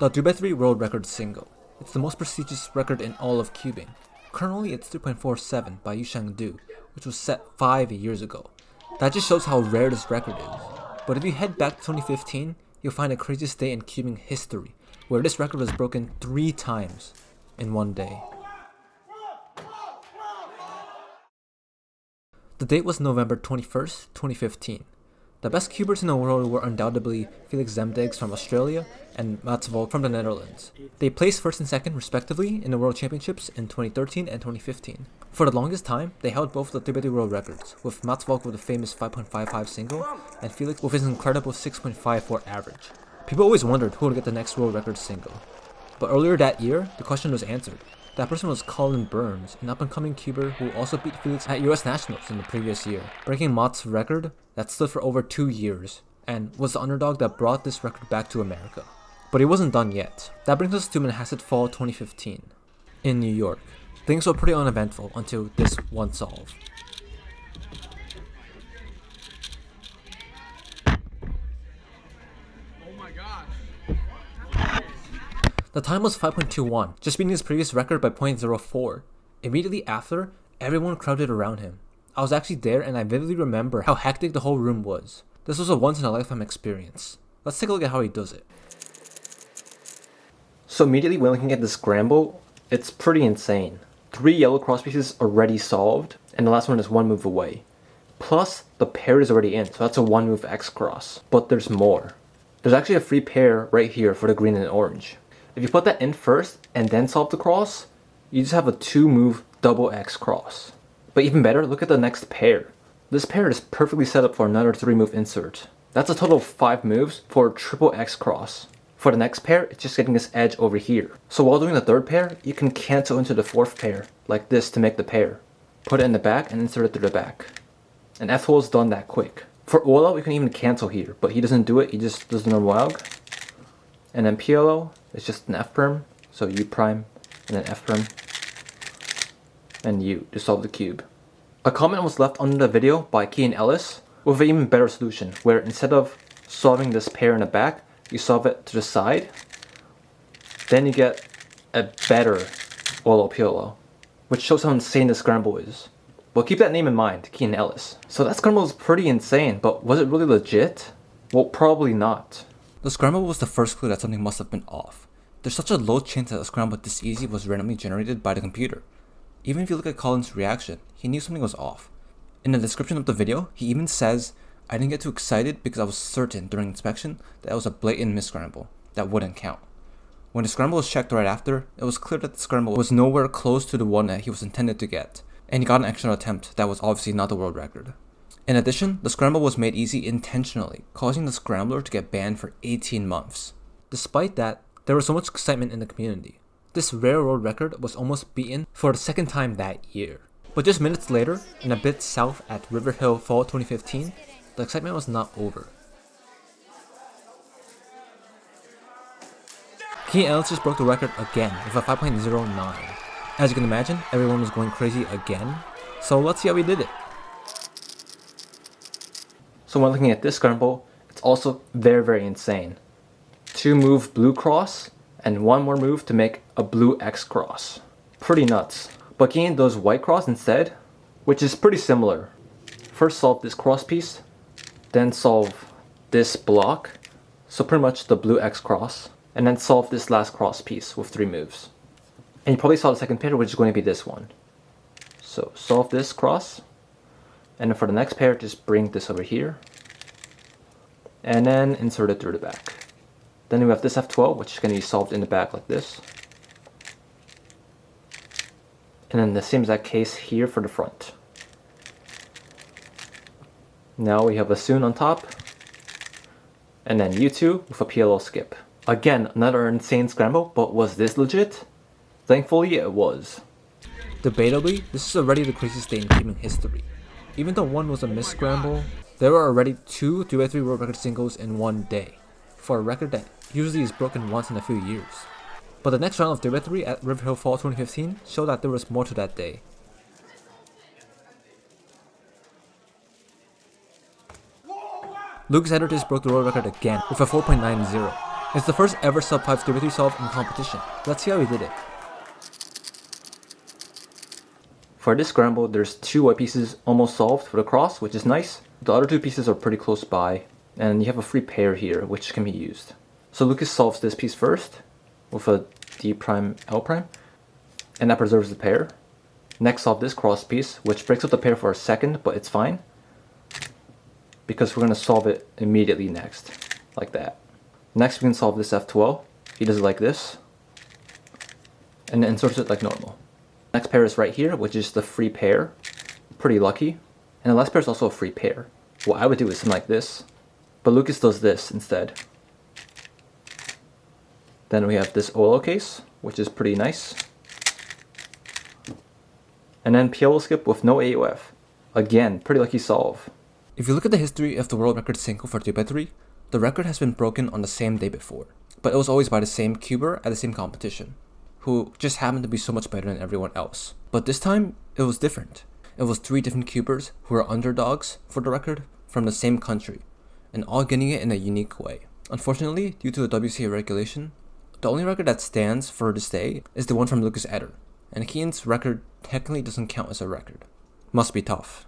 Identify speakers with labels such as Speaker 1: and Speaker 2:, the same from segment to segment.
Speaker 1: The 3x3 world record single. It's the most prestigious record in all of cubing. Currently it's 3.47 by Yu Shangdu, which was set 5 years ago. That just shows how rare this record is. But if you head back to 2015, you'll find a craziest day in cubing history, where this record was broken 3 times in one day. The date was November 21st, 2015. The best cubers in the world were undoubtedly Felix Zemdegs from Australia and Mats Volk from the Netherlands. They placed first and second respectively in the World Championships in 2013 and 2015. For the longest time, they held both the 3x3 world records, with Mats Volk with the famous 5.55 single and Felix with his incredible 6.54 average. People always wondered who would get the next world record single. But earlier that year, the question was answered. That person was Colin Burns, an up-and-coming cuber who also beat Felix at US Nationals in the previous year, breaking Mott's record that stood for over 2 years, and was the underdog that brought this record back to America. But he wasn't done yet. That brings us to Manhasset Fall 2015. In New York. Things were pretty uneventful until this one solve. The time was 5.21, just beating his previous record by 0.04. Immediately after, everyone crowded around him. I was actually there and I vividly remember how hectic the whole room was. This was a once-in-a-lifetime experience. Let's take a look at how he does it. So immediately when looking at the scramble, it's pretty insane. 3 yellow cross pieces already solved, and the last one is 1 move away. Plus, the pair is already in, so that's a 1 move X cross. But there's more. There's actually a free pair right here for the green and orange. If you put that in first and then solve the cross, you just have a 2 move double X cross. But even better, look at the next pair. This pair is perfectly set up for another 3 move insert. That's a total of 5 moves for a triple X cross. For the next pair, it's just getting this edge over here. So while doing the third pair, you can cancel into the fourth pair, like this to make the pair. Put it in the back and insert it through the back. And F-hole is done that quick. For OLO, we can even cancel here, but he doesn't do it, he just does the normal AUG. And then PLO, it's just an F perm, so U prime, and then F perm, and U to solve the cube. A comment was left under the video by Kean Ellis with an even better solution, where instead of solving this pair in the back, you solve it to the side, then you get a better OLO PLO, which shows how insane the scramble is. But keep that name in mind, Kean Ellis. So that scramble is pretty insane, but was it really legit? Well, probably not. The scramble was the first clue that something must have been off. There's such a low chance that a scramble this easy was randomly generated by the computer. Even if you look at Colin's reaction, he knew something was off. In the description of the video, he even says, "I didn't get too excited because I was certain during inspection that it was a blatant misscramble that wouldn't count." When the scramble was checked right after, it was clear that the scramble was nowhere close to the one that he was intended to get, and he got an extra attempt that was obviously not the world record. In addition, the scramble was made easy intentionally, causing the scrambler to get banned for 18 months. Despite that, there was so much excitement in the community. This rare world record was almost beaten for the second time that year. But just minutes later, in a bit south at River Hill Fall 2015, the excitement was not over. Kean Ellis just broke the record again with a 5.09. As you can imagine, everyone was going crazy again, so let's see how he did it. So when looking at this scramble, it's also very insane. 2 move blue cross, and 1 more move to make a blue X cross. Pretty nuts. But Kean does white cross instead, which is pretty similar. First solve this cross piece, then solve this block, so pretty much the blue X cross, and then solve this last cross piece with 3 moves. And you probably saw the second pair, which is going to be this one. So solve this cross, and then for the next pair, just bring this over here, and then insert it through the back. Then we have this F12, which is going to be solved in the back like this. And then the same exact case here for the front. Now we have a Soon on top, and then U2 with a PLO skip. Again, another insane scramble, but was this legit? Thankfully it was. Debatably, this is already the craziest day in gaming history. Even though one was a miss scramble, there were already 2 3x3 world record singles in one day, for a record that usually is broken once in a few years. But the next round of 3x3 at River Hill Fall 2015 showed that there was more to that day. Lucas Edwards broke the world record again with a 4.90. It's the first ever sub 5 geometry solve in competition. Let's see how he did it. For this scramble, there's 2 white pieces almost solved for the cross, which is nice. The other 2 pieces are pretty close by, and you have a free pair here, which can be used. So Lucas solves this piece first, with a D prime, L prime, and that preserves the pair. Next, solve this cross piece, which breaks up the pair for a second, but it's fine, because we're going to solve it immediately next, like that. Next, we can solve this F12. He does it like this, and then inserts it like normal. Next pair is right here, which is the free pair. Pretty lucky. And the last pair is also a free pair. What I would do is something like this, but Lucas does this instead. Then we have this OLO case, which is pretty nice. And then PLO skip with no AOF. Again, pretty lucky solve. If you look at the history of the world record Cinco for geometry, the record has been broken on the same day before, but it was always by the same cuber at the same competition, who just happened to be so much better than everyone else. But this time, it was different. It was 3 different cubers who were underdogs for the record from the same country, and all getting it in a unique way. Unfortunately, due to the WCA regulation, the only record that stands for this day is the one from Lucas Eder, and Kian's record technically doesn't count as a record. Must be tough.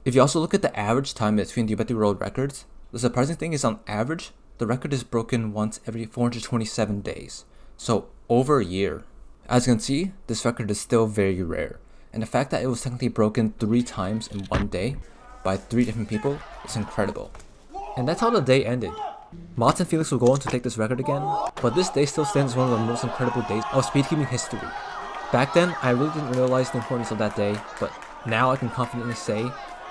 Speaker 1: If you also look at the average time between the geometry world records, the surprising thing is on average, the record is broken once every 427 days, so over a year. As you can see, this record is still very rare, and the fact that it was technically broken 3 times in one day by 3 different people is incredible. And that's how the day ended. Mats and Felix will go on to take this record again, but this day still stands as one of the most incredible days of speedcubing history. Back then, I really didn't realize the importance of that day, but now I can confidently say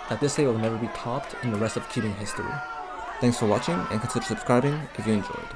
Speaker 1: that this day will never be topped in the rest of cubing history. Thanks for watching, and consider subscribing if you enjoyed.